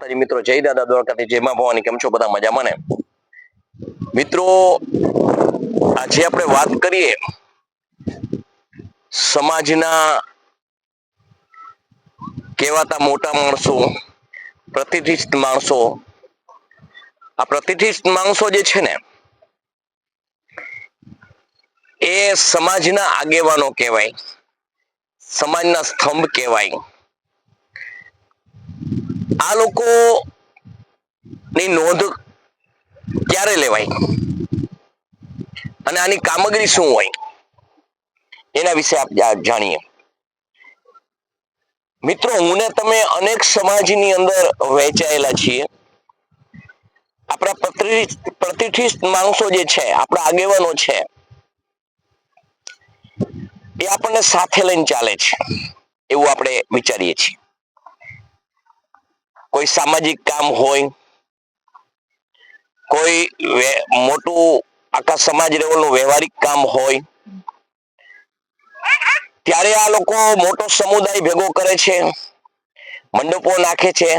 માતાજી મિત્રો, જય દાદા દ્વારકાથી, જય માં ભવાની. કેમ છો બધા? મજામાં ને મિત્રો? આજે આપણે વાત કરીએ સમાજના કહેવાતા મોટા માણસો, પ્રતિષ્ઠિત માણસો. આ પ્રતિષ્ઠિત માણસો જે છે ને, એ સમાજના આગેવાનો કહેવાય, સમાજના સ્તંભ કહેવાય. આ લોકો ની નોંધ ક્યારે લેવાય અને આની કામગીરી શું હોય એના વિશે આપણે જાણીએ. મિત્રો, હું ને તમે અનેક સમાજની અંદર વહેંચાયેલા છીએ. આપણા પ્રતિષ્ઠિત માણસો જે છે, આપણા આગેવાનો છે, એ આપણને સાથે લઈને ચાલે છે એવું આપણે વિચારીએ છીએ. કોઈ સામાજિક કામ હોય, કોઈ મોટું આખા સમાજ લેવલનું વ્યવહારિક કામ હોય, ત્યારે આ લોકો મોટો સમુદાય ભેગો કરે છે, મંડપો નાખે છે,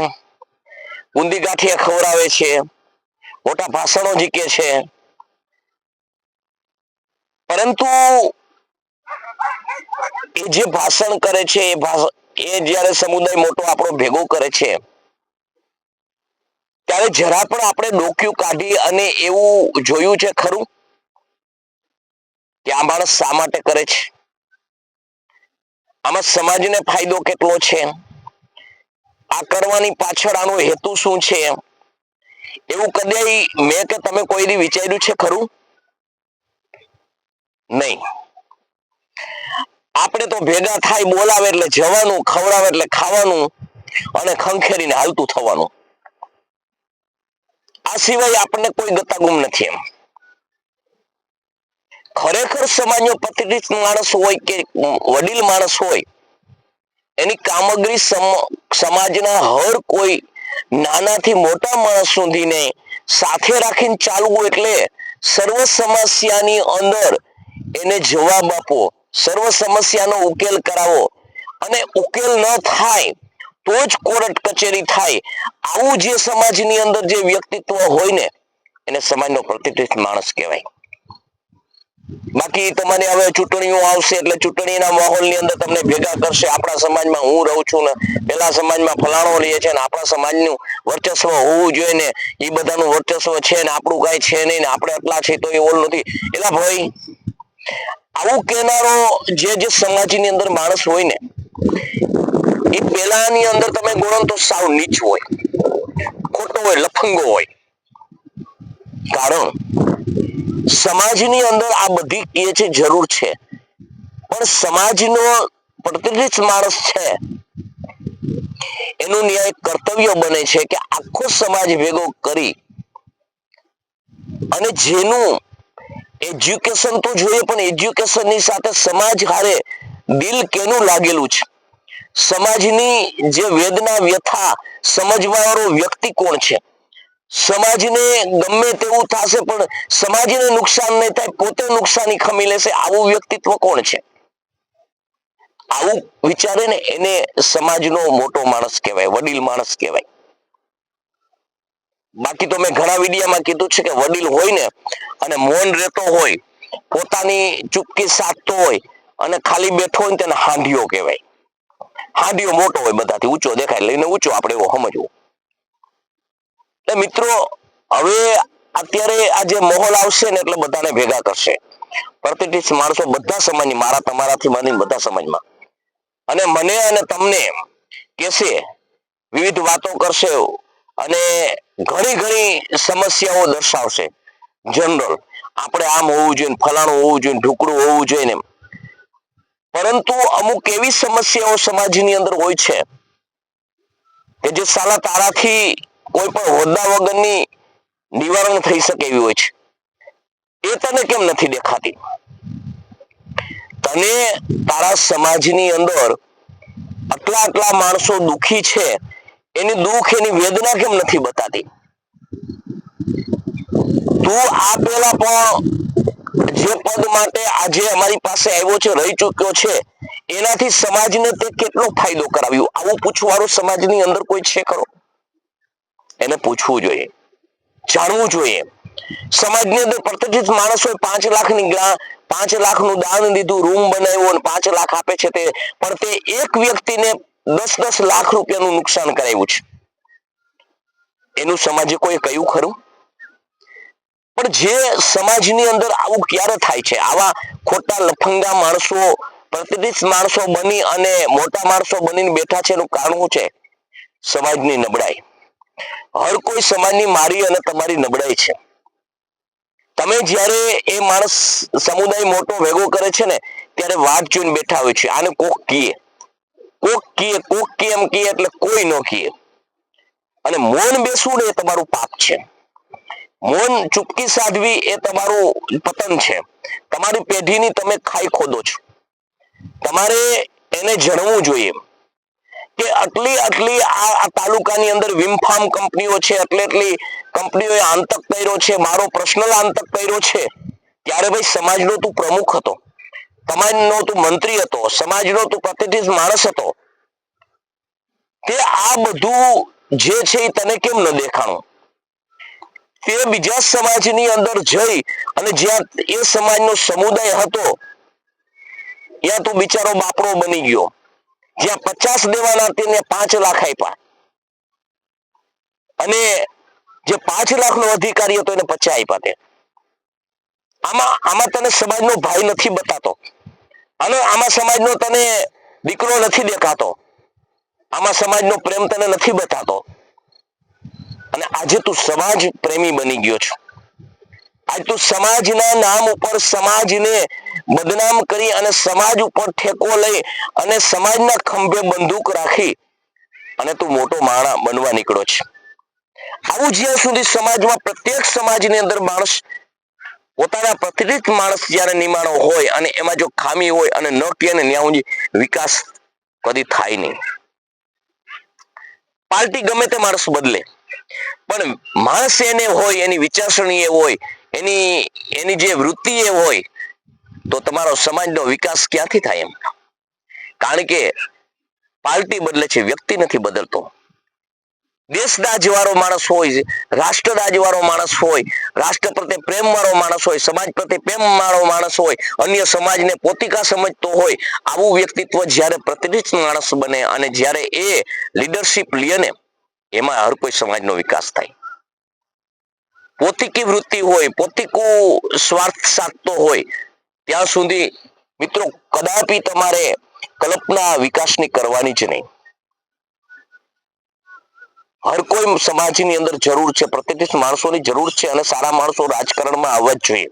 ઊંધી ગાંઠિયા ખવડાવે છે, મોટા ભાષણો ઝીકે છે. પરંતુ એ જે ભાષણ કરે છે, એ જ્યારે સમુદાય મોટો આપણો ભેગો કરે છે, ત્યારે જરા પણ આપણે ડોક્યું કાઢી અને એવું જોયું છે ખરું કે આ માણસ શા માટે કરે છે? આમાં સમાજને ફાયદો કેટલો છે? આ કરવાની પાછળ આનો હેતુ શું છે? એવું કદાચ મેં કે તમે કોઈ દી વિચાર્યું છે ખરું? નહીં. આપણે તો ભેગા થાય, બોલાવે એટલે જવાનું, ખવડાવે એટલે ખાવાનું અને ખંખેરીને હાલતું થવાનું. આ સિવાય આપણને કોઈ ગતાગુમ નથી. એમ ખરેખર સમાજનો પ્રતિષ્ઠિત માણસ હોય કે વડીલ માણસ હોય, એની કામગીરી સમાજના હર કોઈ નાનાથી મોટા માણસ સુધીને સાથે રાખીને ચાલવું, એટલે સર્વ સમસ્યાની અંદર એને જવાબ આપવો, સર્વ સમસ્યાનો ઉકેલ કરાવો, અને ઉકેલ ન થાય તો જ કોર્ટ કચેરી થાય. આવું જે સમાજની અંદર જે વ્યક્તિત્વ હોય ને, એને સમાજનો પ્રતિષ્ઠિત માણસ કહેવાય. બાકી તમારે હવે ચૂંટણીઓ આવશે એટલે ચૂંટણીના માહોલની અંદર તમને ભેગા કરશે. આપણા સમાજમાં હું રહું છું ને, પેલા સમાજમાં ફલાણો રહે છે ને, આપણા સમાજનું વર્ચસ્વ હોવું જોઈએ ને, એ બધાનું વર્ચસ્વ છે ને આપણું કાંઈ છે નહીં ને, આપણે એટલા છે તો એ ઓલ નથી. એલા ભાઈ, આવું કહેનારો જે સમાજની અંદર માણસ હોય ને, એ પેલાની અંદર તમે ગણો તો સાવ નીચ હોય, ખોટો હોય, લફંગો હોય. કારણ સમાજની અંદર આ બધી એ છે જરૂર છે, પણ સમાજનો પ્રતિષ્ઠિત માણસ છે, એનું ન્યાય કર્તવ્ય બને છે કે આખો સમાજ ભેગો કરી અને જેનું એજ્યુકેશન તો જોઈએ, પણ એજ્યુકેશનની સાથે સમાજ હારે દિલ કેનું લાગેલું છે, સમાજની જે વેદના વ્યથા સમજવાવાળો વ્યક્તિ કોણ છે, સમાજને ગમે તેવું થશે પણ સમાજને નુકસાન નહીં થાય, પોતે નુકસાની ખમી લેશે, આવું વ્યક્તિત્વ કોણ છે? આવું વિચારે ને એને સમાજનો મોટો માણસ કહેવાય, વડીલ માણસ કહેવાય. બાકી તો મેં ઘણા વિડીયોમાં કીધું છે કે વડીલ હોય ને અને મૌન રહેતો હોય, પોતાની ચૂપકી સાધતો હોય અને ખાલી બેઠો હોય ને, તેને હાંડિયો કહેવાય. હાંડિયો મોટો હોય, બધાથી ઊંચો દેખાય, લઈને ઊંચો, આપણે એવો સમજવો. એટલે મિત્રો, હવે અત્યારે આ જે માહોલ આવશે ને, એટલે બધાને ભેગા કરશે, પ્રતિષ્ઠિત માણસો બધા સમાજની, મારા તમારાથી માંડીને બધા સમાજમાં, અને મને અને તમને કહેશે, વિવિધ વાતો કરશે અને ઘણી ઘણી સમસ્યાઓ દર્શાવશે. જનરલ આપણે આમ હોવું જોઈએ, ફલાણું હોવું જોઈએ, ઢુકડું હોવું જોઈએ ને. પરંતુ અમુક એવી સમસ્યાઓ સમાજની અંદર હોય છે કે જે સાલા તારાથી કોઈ પણ હોદ્દા વગરની નિવારણ થઈ શકે એવી હોય છે. એ તને કેમ નથી દેખાતી? તને તારા સમાજની અંદર આટલા માણસો દુખી છે, એની દુઃખ, એની વેદના કેમ નથી બતાતી? તું આ પેલા પણ જે પદ માટે આજે અમારી પાસે આવ્યો છે, રહી ચૂક્યો છે, એનાથી સમાજને તે કેટલો ફાયદો કરાવ્યો, આવું પૂછવાળો સમાજની અંદર કોઈ છે ખરો? એને પૂછવું જોઈએ, જાણવું જોઈએ. સમાજની અંદર પ્રતિષ્ઠિત માણસોએ 5 લાખની 5 લાખનું દાન દીધું, રૂમ બનાવ્યો અને 5 લાખ આપે છે પણ તે એક વ્યક્તિને 10-10 લાખ રૂપિયાનું નુકસાન કરાવ્યું છે. એનું સમાજે કોઈ કહ્યું ખરું? પણ જે સમાજની અંદર આવું ક્યારે થાય છે? આવા ખોટા લફંગા માણસો, પ્રતિષ્ઠિત માણસો બની અને મોટા માણસો બનીને બેઠા છે. એનું કારણ શું છે? સમાજની નબળાઈ. હર કોઈ સમાજની મારી અને તમારી નબળાઈ છે. તમે જ્યારે એ માણસ સમુદાય મોટો ભેગો કરે છે ને ત્યારે વાત જોઈને બેઠા હોય છે, આને કોક કીએ, કોક કીએ એમ કીએ એટલે કોઈ ન કીએ. અને મૌન બેસવું ને એ તમારું પાપ છે. મૌન ચૂપકી સાધવી એ તમારું પતન છે. તમારી પેઢીની તમે ખાઈ ખોદો છો. તમારે એને જણવું જોઈએ કે આટલી આ તાલુકાની અંદર વિમફાર્મ કંપનીઓ છે, એટલી કંપનીઓએ આંતક કર્યો છે, મારો પર્સનલ આંતક કર્યો છે. ત્યારે ભાઈ સમાજનો તું પ્રમુખ હતો, સમાજનો તું મંત્રી હતો, સમાજનો તું પ્રતિષ્ઠિત માણસ હતો, તે આ બધું જે છે એ તને કેમ ન દેખાણું? તે બીજા સમાજની અંદર જઈ અને જ્યાં એ સમાજનો સમુદાય હતો ત્યાં તું બિચારો બાપરો બની ગયો. જ્યાં 50 દેવાના હતા ને 5 લાખ આપ્યા, અને જે 5 લાખનો અધિકારી હતો એને 50 આપ્યા. તે આમાં તને સમાજનો ભાઈ નથી બતાતો, અને આમાં સમાજનો તને દીકરો નથી દેખાતો, આમાં સમાજનો પ્રેમ તને નથી બતાતો. અને આજે તું સમાજ પ્રેમી બની ગયો છો. આજ તું સમાજના નામ ઉપર સમાજને બદનામ કરી અને સમાજ ઉપર ઠેકો લઈ અને સમાજના ખંભે બંદૂક રાખી અને તું મોટો માણસ બનવા નીકળ્યો છે. આવું જ્યાં સુધી સમાજમાં પ્રત્યેક સમાજની અંદર માણસ પોતાના પ્રતિષ્ઠિત માણસ જ્યારે નિમાણો હોય અને એમાં જો ખામી હોય અને ન કહે ને ત્યાં સુધી વિકાસ કદી થાય નહીં. પાર્ટી ગમે તે માણસ બદલે પણ માણસ એને હોય, એની વિચારસરણી એ હોય, એની જે વૃત્તિ એ હોય, તો તમારો સમાજનો વિકાસ ક્યાંથી થાય? એમ કારણ કે પાર્ટી બદલે છે, વ્યક્તિ નથી બદલતો. દેશદાજ વાળો માણસ હોય, રાષ્ટ્રદાજ વાળો માણસ હોય, રાષ્ટ્ર પ્રત્યે પ્રેમ વાળો માણસ હોય, સમાજ પ્રત્યે પ્રેમ વાળો માણસ હોય, અન્ય સમાજને પોતિકા સમજતો હોય, આવું વ્યક્તિત્વ જ્યારે પ્રતિષ્ઠિત માણસ બને અને જ્યારે એ લીડરશિપ લે ને એમાં હર કોઈ સમાજનો વિકાસ થાય. પોતિકી વૃત્તિ હોય, પોતિકું સ્વાર્થ સાધતો હોય ત્યાં સુધી મિત્રો કદાપી તમારે કલ્પના વિકાસની કરવાની જ નહીં. હર કોઈ સમાજની અંદર જરૂર છે, પ્રતિષ્ઠિત માણસોની જરૂર છે, અને સારા માણસો રાજકારણમાં આવવા જ જોઈએ,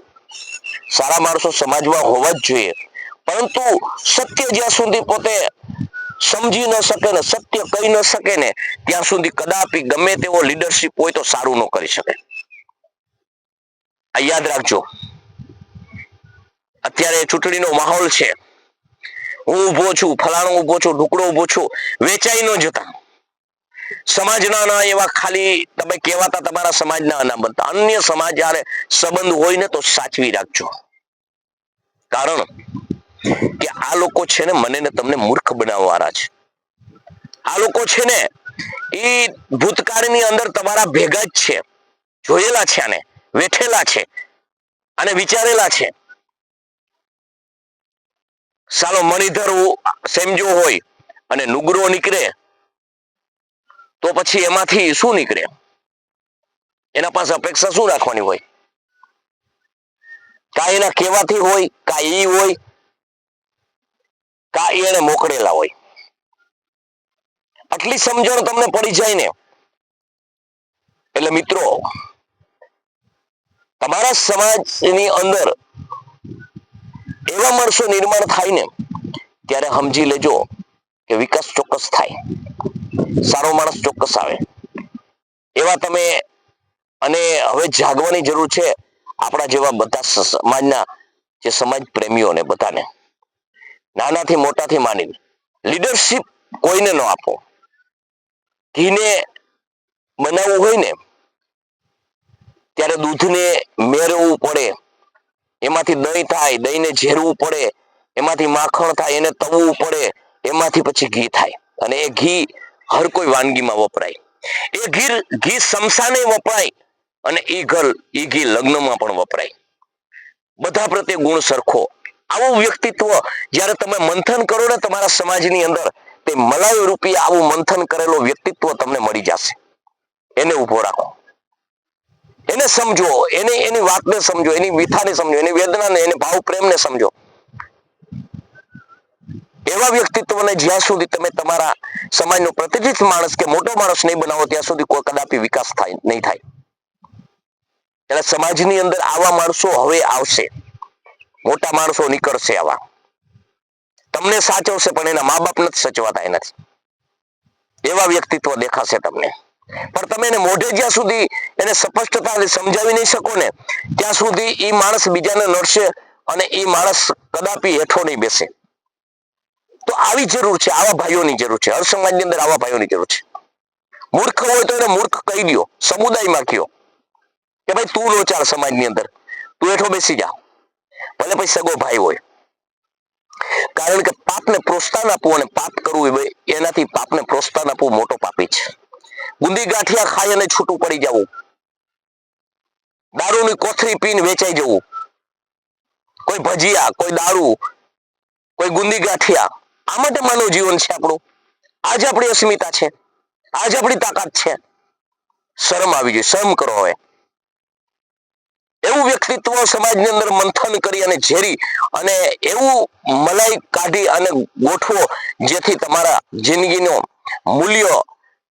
સારા માણસો સમાજમાં હોવા જ જોઈએ. પરંતુ સત્ય જ્યાં સુધી પોતે સમજી ન શકે ને, સત્ય કહી ન શકે ને ત્યાં સુધી કદાપી ગમે તેવો લીડરશિપ હોય તો સારું ન કરી શકે. આ યાદ રાખજો. અત્યારે ચૂંટણીનો માહોલ છે, હું ઊભો છું, ફલાણો ઊભો છું, ઢુકડો ઊભો છું, વેચાઈ ન જતા. સમાજના ના એવા ખાલી તમે કહેવાતા તમારા સમાજના ના બનતા. અન્ય સમાજ જ્યારે સંબંધ હોય ને તો સાચવી રાખજો. કારણ કે આ લોકો છે ને મને ને તમને મૂર્ખ બનાવવાના છે. આ લોકો છે ને એ ભૂતકાળની અંદર તમારા ભેગા જ છે, જોયેલા છે, આને વેઠેલા છે અને વિચારેલા છે. સાલો મણિધર સમજો હોય અને નુગરો નીકળે તો પછી એમાંથી શું નીકળે? એના પાસે અપેક્ષા શું રાખવાની હોય? કા એના કહેવાથી હોય, કા ઈ હોય, કા એને મોકલેલા હોય. આટલી સમજણ તમને પડી જાય ને એટલે મિત્રો તમારા સમાજની અંદર એવા માણસો નિર્માણ થાય ને ત્યારે સમજી લેજો કે વિકાસ ચોક્કસ થાય, સારો માણસ ચોક્કસ આવે. એવા તમે અને હવે જાગવાની જરૂર છે આપણા જેવા બધા સમાજના જે સમાજ પ્રેમીઓને બધાને, નાનાથી મોટાથી માની લીડરશિપ કોઈને ન આપો. ઘીને બનાવવું હોય ને ત્યારે દૂધને મેળવવું પડે, એમાંથી દહીં થાય, દહીંને ઝેરવું પડે, એમાંથી માખણ થાય, એને તળવું પડે, એમાંથી પછી ઘી થાય. અને એ ઘી હર કોઈ વાનગીમાં વપરાય. એ ઘી શમશાને વપરાય અને એ ઘી લગ્નમાં પણ વપરાય. બધા પ્રત્યે ગુણ સરખો. આવું વ્યક્તિત્વ જ્યારે તમે મંથન કરો ને તમારા સમાજની અંદર, તે મલાઈ રૂપી આવું મંથન કરેલો વ્યક્તિત્વ તમને મળી જશે. એને ઉભો રાખો, એને સમજો, એની વાતને સમજો, એની વ્યથાને સમજો, એની વેદનાને, એને ભાવ પ્રેમને સમજો. એવા વ્યક્તિત્વને જ્યાં સુધી તમે તમારા સમાજનો પ્રતિષ્ઠિત માણસ કે મોટો માણસ નહીં બનાવો ત્યાં સુધી કોઈ કદાપી વિકાસ નહીં થાય. એટલે સમાજની અંદર આવા માણસો હવે આવશે, મોટા માણસો નીકળશે આવા. તમને સાચવશે પણ એના મા બાપ નથી સચવાતા એનાથી. એવા વ્યક્તિત્વ દેખાશે તમને. પણ તમે એને મોઢે જ્યાં સુધી એને સ્પષ્ટતાથી સમજાવી નહીં શકો ને ત્યાં સુધી એ માણસ બીજાને નડશે અને એ માણસ કદાપી હેઠો નહીં બેસે. તો આવી જરૂર છે, આવા ભાઈઓની જરૂર છે. હર સમાજની અંદર આવા ભાઈઓની જરૂર છે. મૂર્ખ હોય તો એને મૂર્ખ કહી દો, સમુદાયમાં કયો કે ભાઈ તું લોચાર સમાજની અંદર, તું હેઠો બેસી જા, ભલે પછી સગો ભાઈ હોય. કારણ કે પાપને પ્રોત્સાહન આપવું અને પાપ કરવું એનાથી પાપને પ્રોત્સાહન આપવું મોટો પાપી છે. ગુંદી ગાંઠિયા ખાઈ અને છૂટું પડી જવું, દારૂની કોથળી પીને વેચાઈ જવું, કોઈ ભજીયા, કોઈ દારૂ, કોઈ ગુંદી ગાંઠિયા, આ માટે માનવ જીવન છે આપણું. આજ આપણી અસ્મિતા છે, આજ આપણી તાકાત છે. શરમ આવી જોઈએ, શરમ કરો હવે. એવું વ્યક્તિત્વ સમાજની અંદર મંથન કરી અને ઝેરી અને એવું મલાઈ કાઢી અને ગોઠવો જેથી તમારા જિંદગીનો મૂલ્ય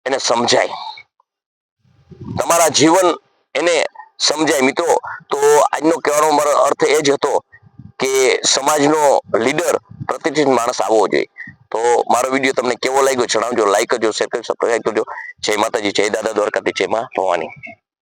એને સમજાય, તમારા જીવન એને સમજાય. મિત્રો, તો આજનો કહેવાનો મારો અર્થ એ જ હતો કે સમાજનો લીડર, પ્રતિષ્ઠિત માણસ આવવો જોઈએ. તો મારો વિડીયો તમને કેવો લાગ્યો જણાવજો, લાઈક કરજો, શેર કરજો, સબસ્ક્રાઇબ કરજો. જય માતાજી, જય દાદા દ્વારકાથી, જય માં ભવાની.